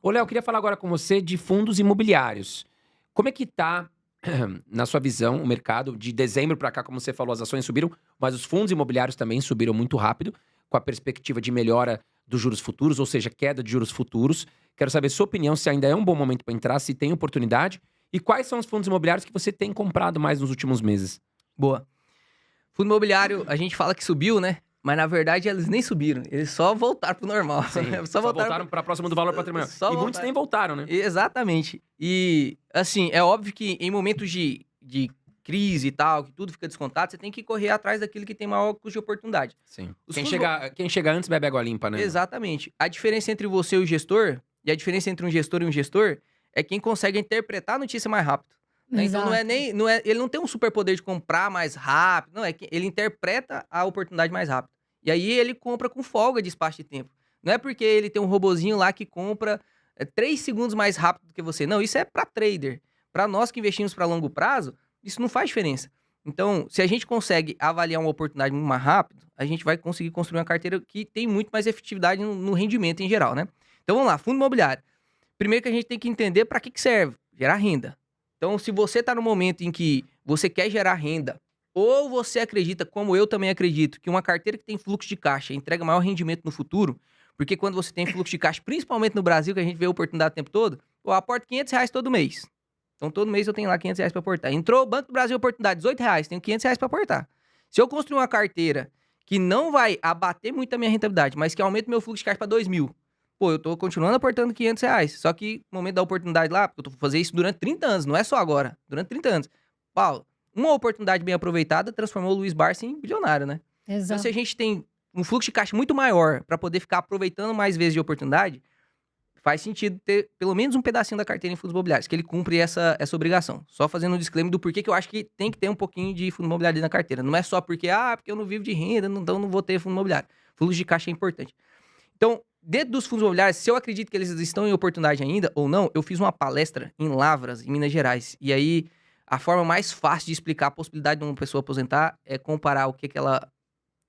Ô, Léo, eu queria falar agora com você de fundos imobiliários. Como é que tá, na sua visão, o mercado? De dezembro para cá, como você falou, as ações subiram, mas os fundos imobiliários também subiram muito rápido, com a perspectiva de melhora dos juros futuros, ou seja, queda de juros futuros. Quero saber sua opinião, se ainda é um bom momento para entrar, se tem oportunidade, e quais são os fundos imobiliários que você tem comprado mais nos últimos meses? Boa. Fundo imobiliário, a gente fala que subiu, né? Mas na verdade eles nem subiram, eles só voltaram pro normal. Sim, só voltaram para próximo do valor patrimonial. E muitos nem voltaram, né? Exatamente. E, assim, é óbvio que em momentos de crise e tal, que tudo fica descontado, você tem que correr atrás daquilo que tem maior custo de oportunidade. Sim. Os Quem fundos chega antes bebe água limpa, né? Exatamente. A diferença entre você e o gestor, e a diferença entre um gestor e um gestor, é quem consegue interpretar a notícia mais rápido. Né? Então ele não tem um superpoder de comprar mais rápido, não, é que ele interpreta a oportunidade mais rápido. E aí ele compra com folga de espaço de tempo. Não é porque ele tem um robozinho lá que compra 3 segundos mais rápido do que você. Não, isso é para trader. Para nós que investimos para longo prazo, isso não faz diferença. Então, se a gente consegue avaliar uma oportunidade muito mais rápido, a gente vai conseguir construir uma carteira que tem muito mais efetividade no rendimento em geral, né? Então vamos lá, fundo imobiliário. Primeiro que a gente tem que entender para que serve. Gerar renda. Então, se você está no momento em que você quer gerar renda, ou você acredita, como eu também acredito, que uma carteira que tem fluxo de caixa entrega maior rendimento no futuro, porque quando você tem fluxo de caixa, principalmente no Brasil, que a gente vê a oportunidade o tempo todo, eu aporto R$500 todo mês. Então, todo mês eu tenho lá R$500 para aportar. Entrou o Banco do Brasil, oportunidade, R$18, tenho R$500 para aportar. Se eu construir uma carteira que não vai abater muito a minha rentabilidade, mas que aumenta o meu fluxo de caixa para 2.000, pô, eu tô continuando aportando R$500. Só que no momento da oportunidade lá, porque eu tô fazendo isso durante 30 anos, não é só agora. Durante 30 anos. Paulo, uma oportunidade bem aproveitada transformou o Luiz Barsi em bilionário, né? Exato. Então, se a gente tem um fluxo de caixa muito maior para poder ficar aproveitando mais vezes de oportunidade, faz sentido ter pelo menos um pedacinho da carteira em fundos imobiliários, que ele cumpre essa obrigação. Só fazendo um disclaimer do porquê que eu acho que tem que ter um pouquinho de fundo imobiliário na carteira. Não é só porque eu não vivo de renda, então não vou ter fundo imobiliário. Fluxo de caixa é importante. Então, dentro dos fundos imobiliários, se eu acredito que eles estão em oportunidade ainda ou não, eu fiz uma palestra em Lavras, em Minas Gerais. E aí, a forma mais fácil de explicar a possibilidade de uma pessoa aposentar é comparar o que ela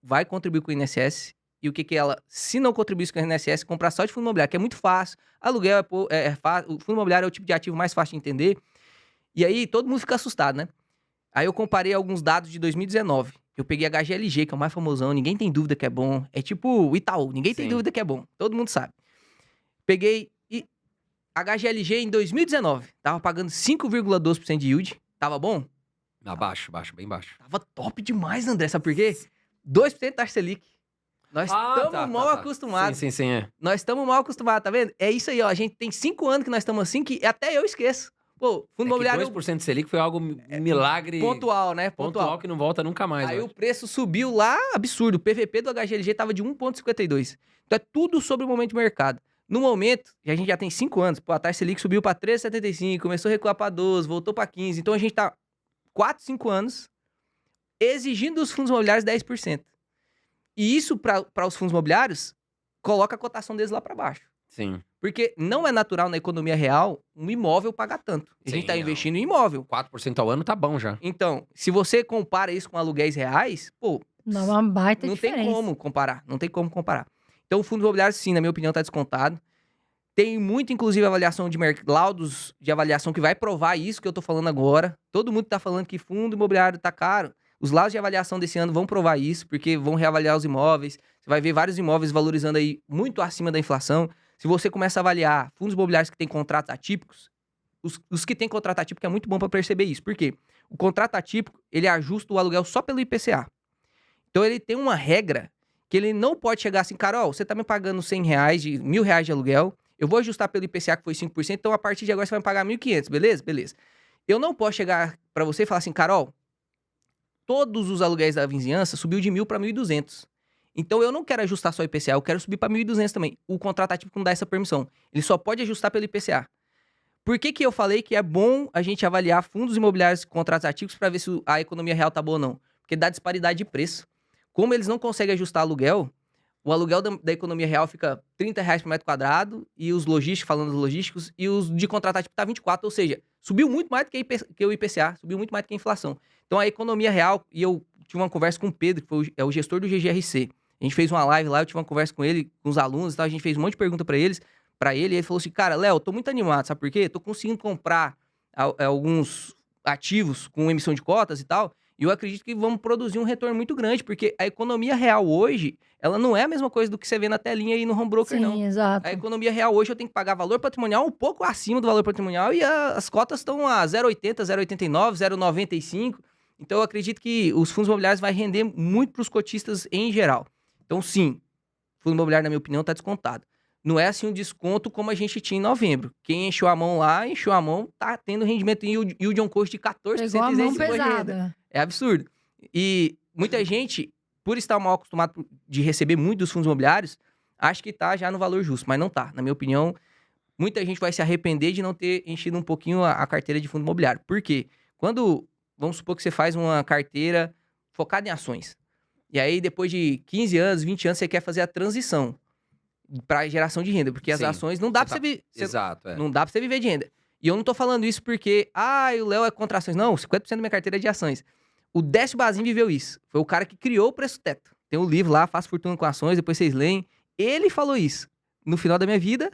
vai contribuir com o INSS e o que ela, se não contribuir com o INSS, comprar só de fundo imobiliário, que é muito fácil. Aluguel é fácil. O fundo imobiliário é o tipo de ativo mais fácil de entender. E aí, todo mundo fica assustado, né? Aí eu comparei alguns dados de 2019. Eu peguei a HGLG, que é o mais famosão, ninguém tem dúvida que é bom. É tipo o Itaú, ninguém tem dúvida que é bom. Todo mundo sabe. Peguei HGLG em 2019. Tava pagando 5,2% de yield. Tava bom? Baixo, bem baixo. Tava top demais, André. Sabe por quê? 2% taxa Selic. Nós estamos mal acostumados. Sim, é. Nós estamos mal acostumados, tá vendo? É isso aí, ó. A gente tem 5 anos que nós estamos assim, que até eu esqueço. Pô, fundo imobiliário... 2% de Selic foi algo milagre... Pontual, né? Pontual que não volta nunca mais. Aí o preço subiu lá, absurdo. O PVP do HGLG tava de 1,52. Então é tudo sobre o momento de mercado. No momento, a gente já tem 5 anos, pô, a taxa Selic subiu para 13,75, começou a recuar para 12, voltou para 15. Então a gente tá 4, 5 anos exigindo dos fundos imobiliários 10%. E isso, para os fundos imobiliários, coloca a cotação deles lá para baixo. Sim. Porque não é natural na economia real um imóvel pagar tanto. A gente tá investindo em imóvel. 4% ao ano tá bom já. Então, se você compara isso com aluguéis reais, pô... Não, uma baita diferença. Não tem como comparar. Não tem como comparar. Então, o fundo imobiliário, sim, na minha opinião, tá descontado. Tem muito, inclusive, avaliação de laudos de avaliação que vai provar isso que eu tô falando agora. Todo mundo tá falando que fundo imobiliário tá caro. Os laudos de avaliação desse ano vão provar isso, porque vão reavaliar os imóveis. Você vai ver vários imóveis valorizando aí muito acima da inflação. Se você começa a avaliar fundos imobiliários que têm contratos atípicos, os que têm contrato atípico é muito bom para perceber isso. Por quê? O contrato atípico, ele ajusta o aluguel só pelo IPCA. Então, ele tem uma regra que ele não pode chegar assim, Carol, você tá me pagando R$100, R$1.000 de aluguel, eu vou ajustar pelo IPCA que foi 5%, então a partir de agora você vai me pagar 1.500, beleza? Beleza. Eu não posso chegar para você e falar assim, Carol, todos os aluguéis da vizinhança subiu de 1.000 para 1.200. Então, eu não quero ajustar só o IPCA, eu quero subir para 1.200 também. O contrato atípico não dá essa permissão. Ele só pode ajustar pelo IPCA. Por que eu falei que é bom a gente avaliar fundos imobiliários com contratos atípicos para ver se a economia real tá boa ou não? Porque dá disparidade de preço. Como eles não conseguem ajustar aluguel, o aluguel da economia real fica R$30 por metro quadrado, e os logísticos, falando dos logísticos, e os de contrato atípico tá 24, ou seja, subiu muito mais do que o IPCA, subiu muito mais do que a inflação. Então, a economia real, e eu tive uma conversa com o Pedro, que foi o gestor do GGRC. A gente fez uma live lá, eu tive uma conversa com ele, com os alunos e tal, a gente fez um monte de pergunta para eles, pra ele, e ele falou assim, cara, Léo, tô muito animado, sabe por quê? Tô conseguindo comprar alguns ativos com emissão de cotas e tal, e eu acredito que vamos produzir um retorno muito grande, porque a economia real hoje, ela não é a mesma coisa do que você vê na telinha aí no home broker, não. Sim, exato. A economia real hoje eu tenho que pagar valor patrimonial um pouco acima do valor patrimonial e as cotas estão a 0,80, 0,89, 0,95. Então eu acredito que os fundos imobiliários vai render muito para os cotistas em geral. Então sim, fundo imobiliário, na minha opinião, está descontado. Não é assim um desconto como a gente tinha em novembro. Quem encheu a mão lá, encheu a mão, tá tendo rendimento em yield on cost de 14% Pegou a mão isento de imposto de renda. pesada. É absurdo. E muita gente, por estar mal acostumado de receber muito dos fundos imobiliários, acha que tá já no valor justo, mas não tá. Na minha opinião, muita gente vai se arrepender de não ter enchido um pouquinho a carteira de fundo imobiliário. Por quê? Quando, vamos supor que você faz uma carteira focada em ações, e aí depois de 15 anos, 20 anos, você quer fazer a transição para geração de renda, porque as Sim. ações não dá para você Exato, é. não dá pra você viver de renda. E eu não tô falando isso porque, o Léo é contra ações. Não, 50% da minha carteira é de ações. O Décio Bazin viveu isso. Foi o cara que criou o preço teto. Tem um livro lá, Faço Fortuna com Ações, depois vocês leem. Ele falou isso. No final da minha vida,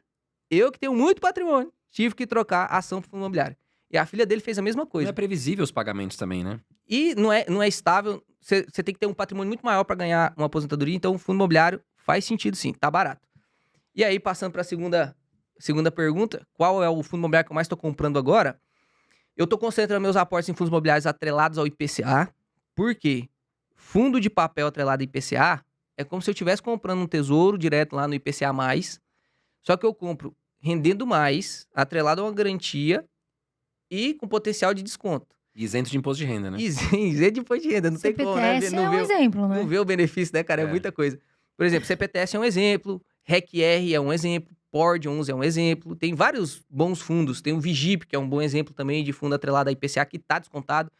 eu que tenho muito patrimônio, tive que trocar ação pro fundo imobiliário. E a filha dele fez a mesma Não coisa. é previsível os pagamentos também, né? E não é estável. Você tem que ter um patrimônio muito maior para ganhar uma aposentadoria. Então, o fundo imobiliário faz sentido sim, tá barato. E aí, passando para a segunda pergunta, qual é o fundo imobiliário que eu mais estou comprando agora? Eu estou concentrando meus aportes em fundos imobiliários atrelados ao IPCA. Por quê? Fundo de papel atrelado ao IPCA é como se eu estivesse comprando um tesouro direto lá no IPCA+, só que eu compro rendendo mais, atrelado a uma garantia e com potencial de desconto. Isento de imposto de renda, né? Isento de imposto de renda, não tem como, né? CPTS é um exemplo, né? Não vê o benefício, né, cara? É É. muita coisa. Por exemplo, CPTS é um exemplo, REC-R é um exemplo, PORD 11 é um exemplo. Tem vários bons fundos. Tem o Vigip, que é um bom exemplo também de fundo atrelado a IPCA, que está descontado.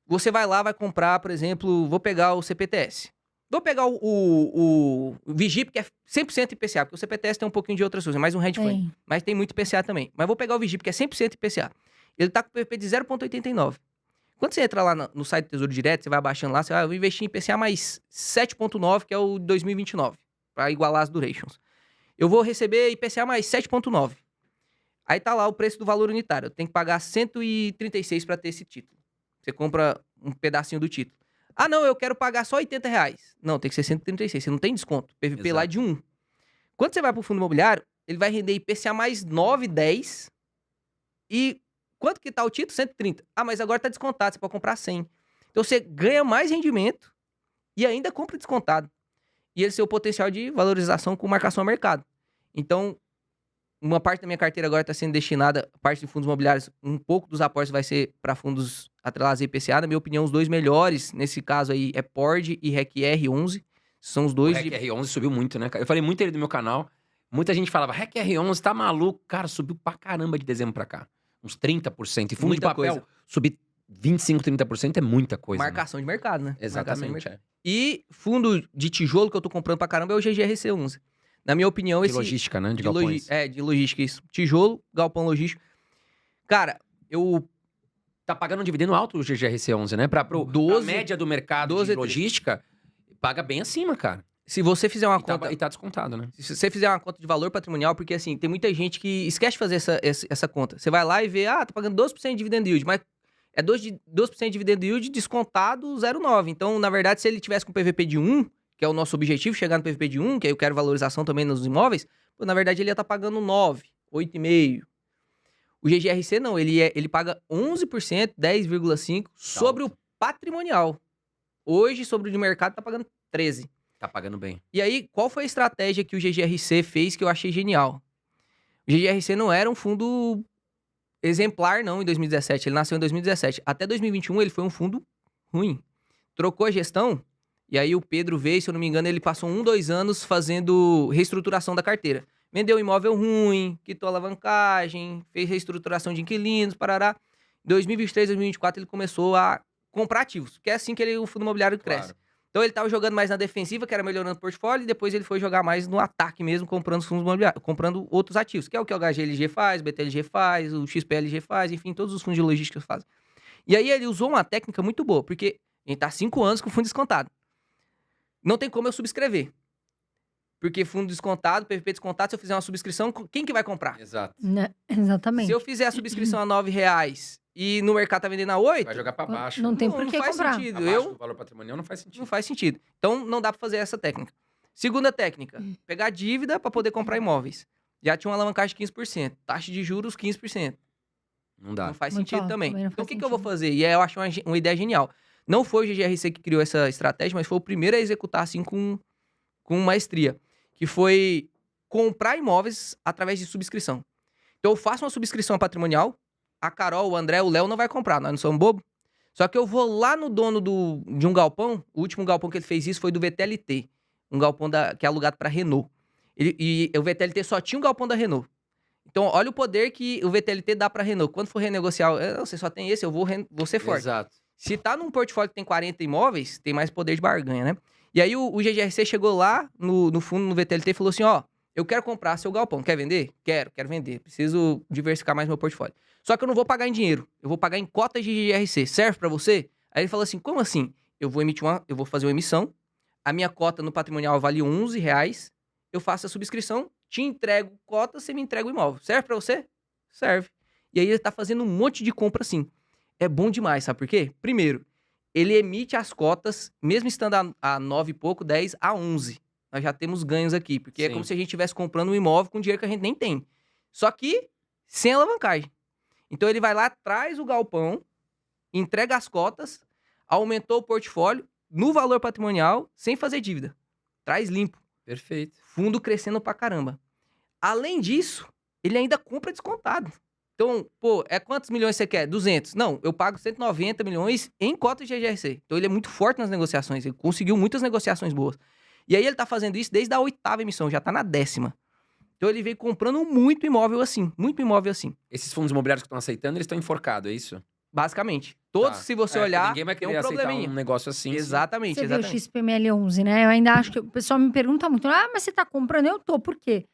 Você vai lá, vai comprar, por exemplo, vou pegar o CPTS. Vou pegar o Vigip, que é 100% IPCA, porque o CPTS tem um pouquinho de outras coisas, mais um hedge fund. Tem. Mas tem muito IPCA também. Mas vou pegar o Vigip, que é 100% IPCA. Ele tá com o PVP de 0,89. Quando você entra lá no site do Tesouro Direto, você vai abaixando lá, você vai investir em IPCA mais 7,9, que é o 2029, para igualar as durations. Eu vou receber IPCA mais 7,9. Aí tá lá o preço do valor unitário. Eu tenho que pagar 136 para ter esse título. Você compra um pedacinho do título. Ah, não, eu quero pagar só R$80. Não, tem que ser 136. Você não tem desconto. PVP Exato. lá é de 1. Quando você vai pro fundo imobiliário, ele vai render IPCA mais 9, 10. E quanto que tá o título? 130. Ah, mas agora tá descontado, você pode comprar 100. Então você ganha mais rendimento e ainda compra descontado. E esse é o potencial de valorização com marcação ao mercado. Então, uma parte da minha carteira agora está sendo destinada, parte de fundos imobiliários, um pouco dos aportes vai ser para fundos atrelados a IPCA. Na minha opinião, os dois melhores, nesse caso aí, é PORD e REC-R 11. São os O dois REC R11 subiu muito, né, cara? Eu falei muito ele do meu canal. Muita gente falava, REC R11 tá maluco. Cara, subiu pra caramba de dezembro pra cá. Uns 30%. E fundo Muita de papel, coisa. subir 25, 30% é muita coisa. né? marcação de mercado, né? Marcação de Exatamente, mercado. é. E fundo de tijolo que eu tô comprando pra caramba é o GGRC 11. Na minha opinião, De esse... logística, né? De de galpões. de logística, isso. Tijolo, galpão logístico. Cara, eu... Tá pagando um dividendo alto o GGRC11, né? Pra 12, média do mercado 12, de logística, paga bem acima, cara. Se você fizer uma E tá, conta... e tá descontado, né? Se você fizer uma conta de valor patrimonial, porque assim, tem muita gente que esquece de fazer essa conta. Você vai lá e vê, tá pagando 12% de dividend yield, mas é 12% de dividend yield descontado 0,9. Então, na verdade, se ele tivesse com PVP de 1, que é o nosso objetivo, chegar no PVP de 1, que aí eu quero valorização também nos imóveis, pô, na verdade ele ia estar pagando 9, 8,5. O GGRC não, ele paga 11%, 10,5% sobre o patrimonial. Hoje, sobre o de mercado, tá pagando 13%. Tá pagando bem. E aí, qual foi a estratégia que o GGRC fez que eu achei genial? O GGRC não era um fundo exemplar, não, em 2017. Ele nasceu em 2017. Até 2021, ele foi um fundo ruim. Trocou a gestão, e aí o Pedro veio, se eu não me engano, ele passou 1, 2 anos fazendo reestruturação da carteira. Vendeu um imóvel ruim, quitou alavancagem, fez reestruturação de inquilinos, parará. Em 2023, 2024, ele começou a comprar ativos, que é assim que o fundo imobiliário cresce. Claro. Então ele tava jogando mais na defensiva, que era melhorando o portfólio, e depois ele foi jogar mais no ataque mesmo, comprando fundos imobiliários, comprando outros ativos, que é o que o HGLG faz, o BTLG faz, o XPLG faz, enfim, todos os fundos de logística fazem. E aí ele usou uma técnica muito boa, porque a gente tá 5 anos com o fundo descontado. Não tem como eu subscrever. Porque fundo descontado, PVP descontado, se eu fizer uma subscrição, quem que vai comprar? Exato. Exatamente. Se eu fizer a subscrição a R$9 e no mercado tá vendendo a 8, Vai jogar pra baixo. Não tem não, por não que faz comprar. sentido. Abaixo do valor patrimonial não faz sentido. Não faz sentido. Então, não dá pra fazer essa técnica. Segunda técnica, pegar dívida pra poder comprar imóveis. Já tinha uma alavancagem de 15%. Taxa de juros, 15%. Não dá. Não faz Muito sentido alto, também. também não Então, o faz que eu vou sentido. fazer? E aí eu acho uma ideia genial. Não foi o GGRC que criou essa estratégia, mas foi o primeiro a executar assim com maestria. Que foi comprar imóveis através de subscrição. Então, eu faço uma subscrição patrimonial, a Carol, o André, o Léo não vai comprar, nós não somos bobo. Só que eu vou lá no dono de um galpão, o último galpão que ele fez isso foi do VTLT, um galpão que é alugado para Renault. E o VTLT só tinha um galpão da Renault. Então, olha o poder que o VTLT dá para Renault. Quando for renegociar, você só tem esse, eu vou ser forte. Exato. Se tá num portfólio que tem 40 imóveis, tem mais poder de barganha, né? E aí o GGRC chegou lá no fundo, no VTLT, e falou assim, ó, eu quero comprar seu galpão, quer vender? Quero vender. Preciso diversificar mais meu portfólio. Só que eu não vou pagar em dinheiro, eu vou pagar em cotas de GGRC. Serve pra você? Aí ele falou assim, como assim? Eu vou fazer uma emissão, a minha cota no patrimonial vale R$11, eu faço a subscrição, te entrego cota, você me entrega o imóvel. Serve pra você? Serve. E aí ele tá fazendo um monte de compra assim. É bom demais, sabe por quê? Primeiro, ele emite as cotas, mesmo estando a 9 e pouco, 10 a 11. Nós já temos ganhos aqui, porque é Sim. como se a gente estivesse comprando um imóvel com dinheiro que a gente nem tem. Só que sem alavancagem. Então ele vai lá, traz o galpão, entrega as cotas, aumentou o portfólio no valor patrimonial, sem fazer dívida. Traz limpo. Perfeito. Fundo crescendo pra caramba. Além disso, ele ainda compra descontado. Então, pô, quantos milhões você quer? 200. Não, eu pago 190 milhões em cota de GGRC. Então ele é muito forte nas negociações, ele conseguiu muitas negociações boas. E aí ele tá fazendo isso desde a 8ª emissão, já tá na 10ª. Então ele veio comprando muito imóvel assim. Esses fundos imobiliários que estão aceitando, eles estão enforcados, é isso? Basicamente. Todos, Tá. se você Porque olhar, ninguém vai tem querer um aceitar probleminha. um negócio assim. Exatamente, Você vê o exatamente. XPML 11, né? Eu ainda acho que o pessoal me pergunta muito. Ah, mas você tá comprando? Eu tô. Por quê?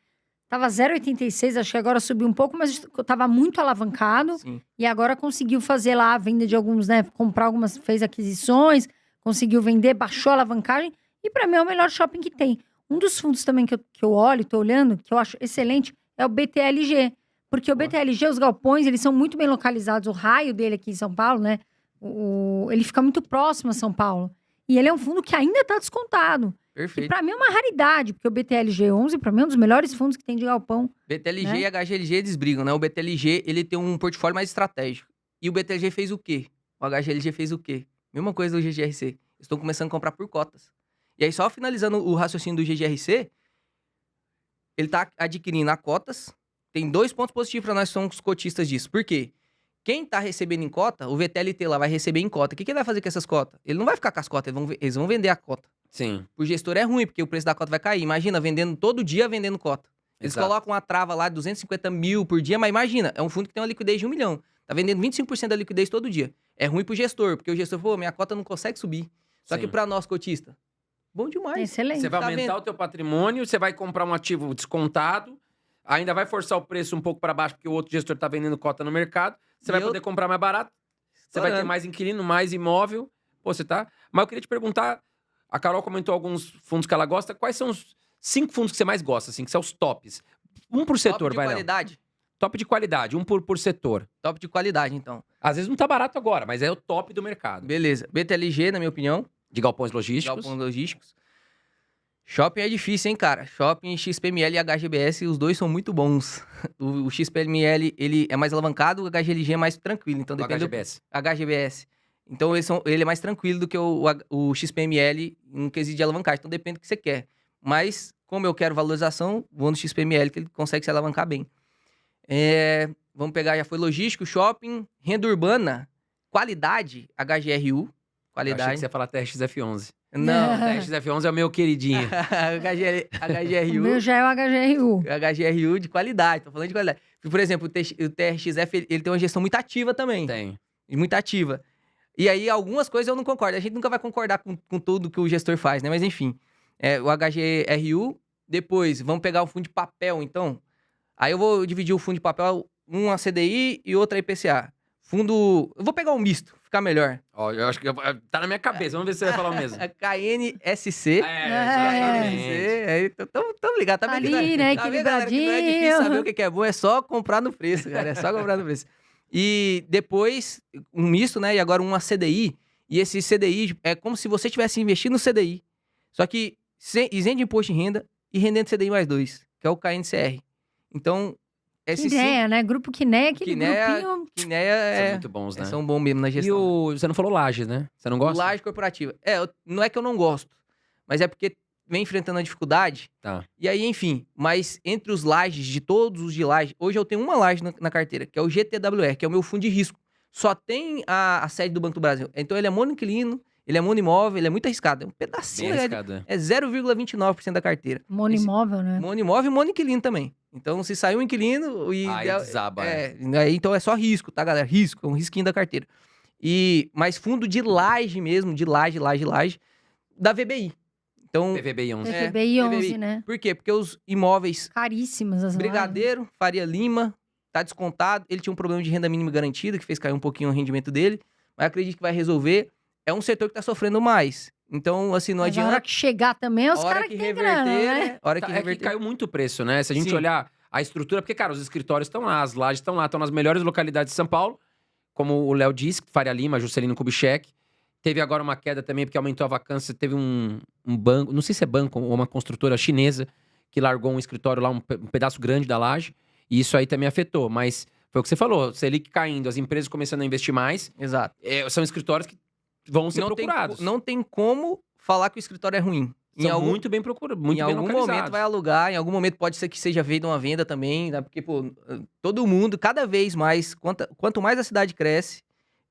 Tava 0,86, acho que agora subiu um pouco, mas tava muito alavancado. Sim. E agora conseguiu fazer lá a venda de alguns, né? Comprar algumas, fez aquisições, conseguiu vender, baixou a alavancagem. E pra mim é o melhor shopping que tem. Um dos fundos também que eu olho, tô olhando, que eu acho excelente, é o BTLG. Porque o BTLG, os galpões, eles são muito bem localizados. O raio dele aqui em São Paulo, né? Ele fica muito próximo a São Paulo. E ele é um fundo que ainda tá descontado. E Perfeito. pra mim é uma raridade, porque o BTLG 11, pra mim, é um dos melhores fundos que tem de galpão. BTLG né? e HGLG eles brigam, né? O BTLG, ele tem um portfólio mais estratégico. E o BTLG fez o quê? O HGLG fez o quê? Mesma coisa do GGRC. Estão começando a comprar por cotas. E aí, só finalizando o raciocínio do GGRC, ele tá adquirindo a cotas. Tem 2 pontos positivos para nós que somos cotistas disso. Por quê? Quem tá recebendo em cota, o VTLT lá vai receber em cota. O que ele vai fazer com essas cotas? Ele não vai ficar com as cotas, eles vão vender a cota. Sim. O gestor é ruim, porque o preço da cota vai cair. Imagina, vendendo todo dia, vendendo cota. Eles Exato. colocam uma trava lá de 250 mil por dia, mas imagina, é um fundo que tem uma liquidez de 1 milhão. Tá vendendo 25% da liquidez todo dia. É ruim pro gestor, porque o gestor, pô, minha cota não consegue subir. Só Sim. que pra nós, cotista, bom demais. Excelente. Você vai Tá aumentar vendo? o teu patrimônio, você vai comprar um ativo descontado, ainda vai forçar o preço um pouco para baixo, porque o outro gestor tá vendendo cota no mercado, você E vai eu- poder comprar mais barato, você vai ter Estourando. mais inquilino, mais imóvel. Pô, você tá... Mas eu queria te perguntar, a Carol comentou alguns fundos que ela gosta, quais são os 5 fundos que você mais gosta, assim, que são os tops? Um por setor, Top de vai, Léo. qualidade? Top de qualidade, um por setor. Top de qualidade, então. Às vezes não tá barato agora, mas é o top do mercado. Beleza. BTLG, na minha opinião, De galpões logísticos. galpões logísticos. Shopping é difícil, hein, cara? Shopping, XPML e HGBS, os dois são muito bons. O XPML, ele é mais alavancado, o HGLG é mais tranquilo. Então, do depende HGBS. HGBS. Então, ele é mais tranquilo do que o XPML no quesito de alavancagem. Então, depende do que você quer. Mas, como eu quero valorização, vou no XPML, que ele consegue se alavancar bem. Vamos pegar, já foi logístico, shopping, renda urbana, qualidade, HGRU. Eu achei que Qualidade. você ia falar TRXF11. Não, O TRXF11 é o meu queridinho. O meu HGRU. já é o HGRU. HGRU de qualidade, tô falando de qualidade. Por exemplo, o TRXF, ele tem uma gestão muito ativa também. Tem. Muito ativa. E aí, algumas coisas eu não concordo. A gente nunca vai concordar com tudo que o gestor faz, né? Mas enfim, o HGRU. Depois, vamos pegar o fundo de papel, então. Aí eu vou dividir o fundo de papel, uma CDI e outra IPCA. Eu vou pegar um misto. ficar melhor. Ó, eu acho que tá na minha cabeça. Vamos ver se você vai falar o mesmo. A KNSC. Exatamente. Tamo ligado, tá Ali, vendo? né, Tá vendo, galera, que não é difícil equilibradinho. saber o que é bom, é só comprar no preço, cara. É só comprar no preço. E depois, um misto, né? E agora uma CDI. E esse CDI é como se você tivesse investido no CDI. Só que isento de imposto de renda e rendendo CDI mais 2, que é o KNCR. Então, esses Quinéia, né? Grupo Quinéia, aquele grupinho. Quinéia São muito bons, né? são bons mesmo na E gestão. você não falou Lages, né? Você não gosta? Laje corporativa. Não é que eu não gosto, mas é porque vem enfrentando a dificuldade. Tá. E aí, enfim, mas entre os lajes, de todos os de laje, hoje eu tenho uma laje na carteira, que é o GTWR, que é o meu fundo de risco. Só tem a sede do Banco do Brasil. Então ele é monoinquilino, ele é monoimóvel, ele é muito arriscado. É um pedacinho, Bem né? arriscado, é. É 0,29% da carteira. Monimóvel, né? Monoimóvel e monoinquilino também. Então, se sair um inquilino... Aí desaba, então é só risco, tá, galera? Risco, é um risquinho da carteira. Mas fundo de laje mesmo, de laje, da VBI. Então, PVBI 11. PVBI 11, PVBI. né? por quê? Porque os imóveis Caríssimas as lajes. Brigadeiro, Faria Lima, tá descontado. Ele tinha um problema de renda mínima garantida, que fez cair um pouquinho o rendimento dele. Mas acredito que vai resolver. É um setor que tá sofrendo mais. Então, assim, não Mas a adianta... hora que chegar também, os A hora caras que que têm reverter, grana, né? né? A hora que É que reverter... caiu muito o preço, né? Se a gente Sim. olhar a estrutura, porque, cara, os escritórios estão lá, as lajes estão lá, estão nas melhores localidades de São Paulo, como o Léo disse, Faria Lima, Juscelino Kubitschek. Teve agora uma queda também, porque aumentou a vacância. Teve um banco, não sei se é banco ou uma construtora chinesa, que largou um escritório lá, um pedaço grande da laje, e isso aí também afetou. Mas foi o que você falou, Selic caindo, as empresas começando a investir mais, Exato. são escritórios que vão ser Não procurados. não tem como falar que o escritório é ruim. São muito bem procurados, muito em bem algum localizados. momento vai alugar, em algum momento pode ser que seja feita uma venda também, né? Porque, pô, todo mundo, cada vez mais, quanto mais a cidade cresce,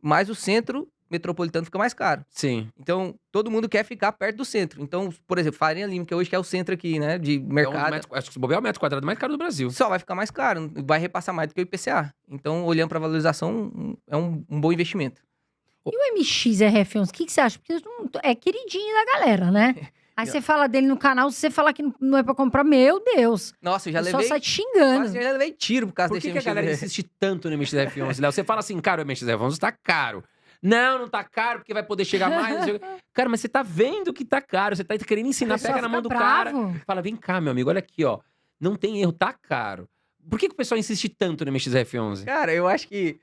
mais o centro metropolitano fica mais caro. Sim. Então, todo mundo quer ficar perto do centro. Então, por exemplo, Faria Lima, que hoje que é o centro aqui, né, de mercado, Acho que se bobear é o metro quadrado mais caro do Brasil. só vai ficar mais caro, vai repassar mais do que o IPCA. Então, olhando para valorização, é um bom investimento. E o MXRF11, o que você acha? Porque é queridinho da galera, né? Aí você fala dele no canal, se você falar que não é pra comprar, meu Deus. Nossa, eu já O pessoal levei... sai te xingando. Quase já levei tiro por causa Por que, desse que a galera MXRF. insiste tanto no MXRF11, Léo? Você fala assim, cara, o MXRF11 tá caro. Não tá caro, porque vai poder chegar mais. Cara, mas você tá vendo que tá caro. Você tá querendo ensinar, O pessoal pega na mão do fica cara. bravo. Fala, vem cá, meu amigo, olha aqui, ó. Não tem erro, tá caro. Por que o pessoal insiste tanto no MXRF11? Cara, eu acho que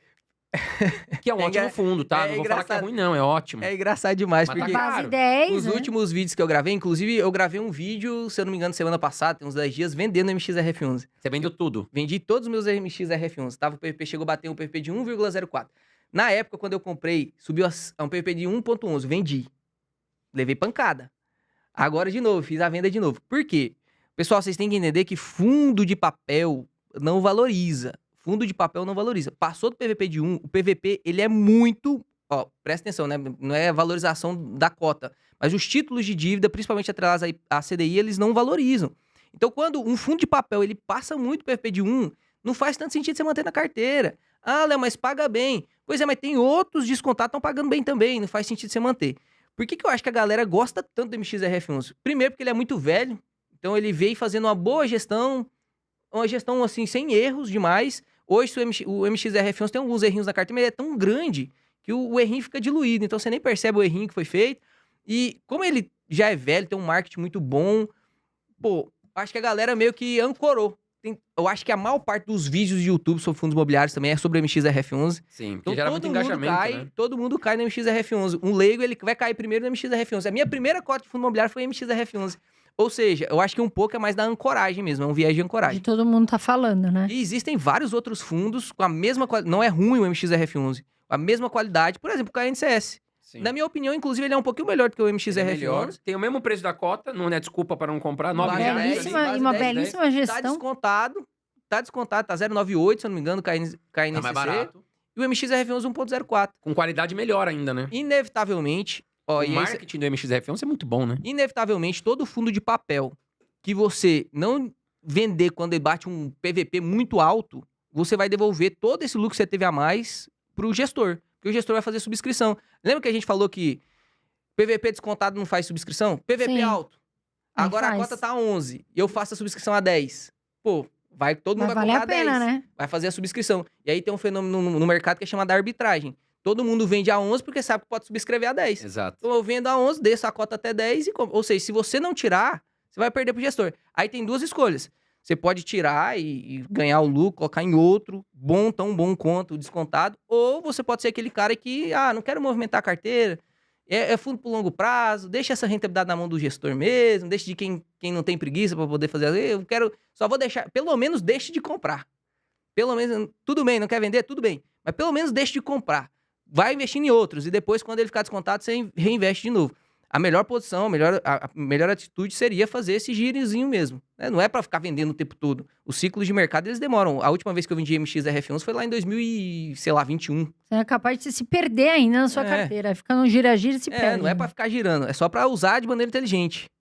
Que é um ótimo fundo, tá? é Não vou falar que é engraçado. ruim, não. É ótimo. é engraçado demais, Mas tá porque... caro. Base 10, Os né? últimos vídeos que eu gravei, inclusive, eu gravei um vídeo, se eu não me engano, semana passada, tem uns 10 dias, vendendo MXRF11. Você vendeu tudo. Vendi todos os meus MXRF11. Tava, o PVP chegou a bater um PVP de 1,04. Na época, quando eu comprei, subiu a um PVP de 1,11. Vendi. Levei pancada. Agora, de novo, fiz a venda de novo. Por quê? Pessoal, vocês têm que entender que fundo de papel não valoriza. Fundo de papel não valoriza. Passou do PVP de 1, o PVP, ele é muito... Ó, presta atenção, né? Não é a valorização da cota. Mas os títulos de dívida, principalmente atrelados à CDI, eles não valorizam. Então, quando um fundo de papel, ele passa muito PVP de 1, não faz tanto sentido você manter na carteira. Ah, Léo, mas paga bem. Pois é, mas tem outros descontados que estão pagando bem também. Não faz sentido você manter. Por que eu acho que a galera gosta tanto do MXRF11? Primeiro, porque ele é muito velho. Então, ele veio fazendo uma boa gestão. Uma gestão, assim, sem erros demais. Hoje, o MXRF11 tem alguns errinhos na carteira, mas ele é tão grande que o errinho fica diluído. Então, você nem percebe o errinho que foi feito. E como ele já é velho, tem um marketing muito bom, pô, acho que a galera meio que ancorou. Eu acho que a maior parte dos vídeos de YouTube sobre fundos imobiliários também é sobre o MXRF11. Sim, porque Então, gera muito engajamento, né? Todo mundo cai no MXRF11. Um leigo, ele vai cair primeiro no MXRF11. A minha primeira cota de fundo imobiliário foi MXRF11. Ou seja, eu acho que um pouco é mais da ancoragem mesmo, é um viés de ancoragem. De todo mundo tá falando, né? E existem vários outros fundos com a mesma qualidade. Não é ruim o MXRF11. A mesma qualidade, por exemplo, o KNCS. Sim. Na minha opinião, inclusive, ele é um pouquinho melhor do que o Ele é melhor. MXRF11. Tem o mesmo preço da cota, não é desculpa para não comprar. R$ 9 Quase reais. dez, Belíssima, quase e uma 10, belíssima Tá gestão. descontado. Tá 0,98, se eu não me engano, KNCC. Tá mais barato. E o MXRF11 1,04. Com qualidade melhor ainda, né? Inevitavelmente, ó, O e esse- marketing do MXRF11 é muito bom, né? inevitavelmente, todo fundo de papel que você não vender quando ele bate um PVP muito alto, você vai devolver todo esse lucro que você teve a mais pro gestor. Porque o gestor vai fazer subscrição. Lembra que a gente falou que PVP descontado não faz subscrição? PVP Sim. alto. Não Agora a faz. cota tá 11 e eu faço a subscrição a 10. Pô, todo mundo Mas vai vale comprar a pena, 10. né? Vai fazer a subscrição. E aí tem um fenômeno no mercado que é chamado arbitragem. Todo mundo vende a 11 porque sabe que pode subscrever a 10. Exato. Então eu vendo a 11, desço a cota até 10 e compro. Ou seja, se você não tirar, você vai perder pro gestor. Aí tem duas escolhas. Você pode tirar e ganhar o lucro, colocar em outro, tão bom quanto o descontado. Ou você pode ser aquele cara que, não quero movimentar a carteira, é fundo por longo prazo, deixa essa rentabilidade na mão do gestor mesmo, deixa de quem não tem preguiça para poder fazer. Eu quero, só vou deixar, pelo menos deixe de comprar. Pelo menos, tudo bem, não quer vender? Tudo bem. Mas pelo menos deixe de comprar. Vai investindo em outros e depois, quando ele ficar descontado, você reinveste de novo. A melhor posição, a melhor atitude seria fazer esse girozinho mesmo. Né? Não é para ficar vendendo o tempo todo. Os ciclos de mercado, eles demoram. A última vez que eu vendi MXRF11 foi lá em 2021. Você é capaz de se perder ainda na sua carteira. Fica no gira-gira e se perde. Não é para ficar girando. É só para usar de maneira inteligente.